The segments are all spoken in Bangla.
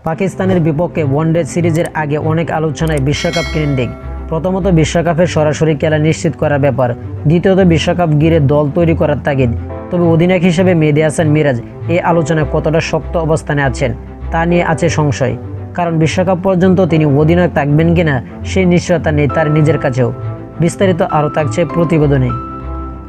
পাকিস্তানের বিপক্ষে ওয়ানডে সিরিজের আগে অনেক আলোচনায় বিশ্বকাপ কেন্দ্রিক। প্রথমত বিশ্বকাপে সরাসরি খেলা নিশ্চিত করার ব্যাপার, দ্বিতীয়ত বিশ্বকাপ ঘিরে দল তৈরি করার তাগিদ। তবে অধিনায়ক হিসেবে মেহেদী হাসান মিরাজ এই আলোচনায় কতটা শক্ত অবস্থানে আছেন তা নিয়ে আছে সংশয়। কারণ বিশ্বকাপ পর্যন্ত তিনি অধিনায়ক থাকবেন কিনা সেই নিশ্চয়তা নেই তার নিজের কাছেও। বিস্তারিত আরও থাকছে প্রতিবেদনে।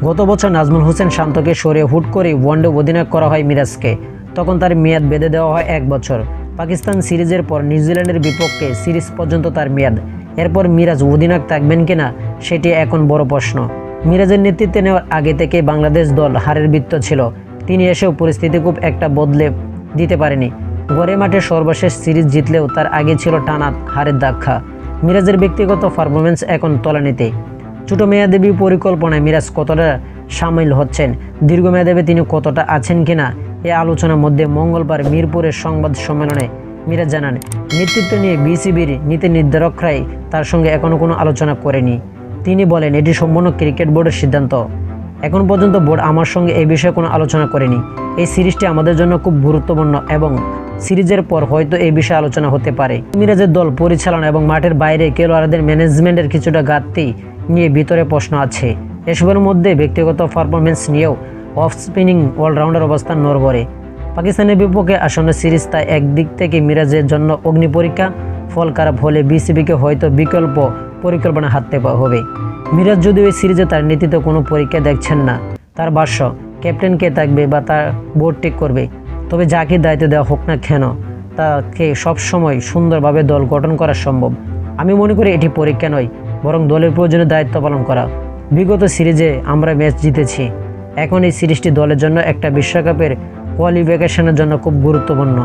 গত বছর নাজমুল হোসেন শান্তকে সরিয়ে হুট করে ওয়ানডে অধিনায়ক করা হয় মিরাজকে। তখন তার মেয়াদ বেঁধে দেওয়া হয় 1 বছর। পাকিস্তান সিরিজের পর নিউজিল্যান্ডের বিপক্ষে সিরিজ পর্যন্ত তার মেয়াদ। এরপর মিরাজ অধিনায়ক থাকবেন কিনা সেটি এখন বড় প্রশ্ন। মিরাজের নেতৃত্বে নেওয়ার আগে থেকে বাংলাদেশ দল হারের বৃত্ত ছিল। তিনি এসেও পরিস্থিতি খুব একটা বদলে দিতে পারেনি। ঘরে মাঠে সর্বশেষ সিরিজ জিতলেও তার আগে ছিল টানা হারের ধাক্কা। মিরাজের ব্যক্তিগত পারফরমেন্স এখন তলানিতে। ছোট মেয়াদেবী পরিকল্পনায় মিরাজ কতটা সামিল হচ্ছেন, দীর্ঘমেয়াদে তিনি কতটা আছেন কিনা এই আলোচনার মধ্যে মঙ্গলবার মিরপুরের সংবাদ সম্মেলনে মিরাজ জানান, নেতৃত্ব নিয়ে বিসিবির নীতি নির্ধারকরাই তার সঙ্গে এখনও কোনো আলোচনা করেনি। তিনি বলেন, এটি সম্পূর্ণ ক্রিকেট বোর্ডের সিদ্ধান্ত। এখন পর্যন্ত বোর্ড আমার সঙ্গে এই বিষয়ে কোনো আলোচনা করেনি। এই সিরিজটি আমাদের জন্য খুব গুরুত্বপূর্ণ এবং সিরিজের পর হয়তো এই বিষয়ে আলোচনা হতে পারে। মিরাজের দল পরিচালনা এবং মাঠের বাইরে খেলোয়াড়দের ম্যানেজমেন্টের কিছুটা ঘাটতি নিয়ে ভিতরে প্রশ্ন আছে। এসবের মধ্যে ব্যক্তিগত পারফরমেন্স নিয়েও অফ স্পিনিং অলরাউন্ডার অবস্থান নড়বড়ে। পাকিস্তানের বিপক্ষে আসন্ন সিরিজ তাই একদিক থেকে মিরাজের জন্য অগ্নি পরীক্ষা। ফল খারাপ হলে বিসিবিকে হয়তো বিকল্প পরিকল্পনা হাঁটতে হবে। মিরাজ যদিও এই সিরিজে তার নীতিতে কোনো পরীক্ষা দেখছেন না। তার ভাষ্য, ক্যাপ্টেন কে থাকবে বা তার বোর্ড ঠিক করবে। তবে যাকে দায়িত্ব দেওয়া হোক না কেন তাকে সবসময় সুন্দরভাবে দল গঠন করা সম্ভব। আমি মনে করি এটি পরীক্ষা নয়, বরং দলের প্রয়োজনে দায়িত্ব পালন করা। বিগত সিরিজে আমরা ম্যাচ জিতেছি। এখন এই সিরিজটি দলের জন্য একটা বিশ্বকাপের কোয়ালিফিকেশনের জন্য খুব গুরুত্বপূর্ণ।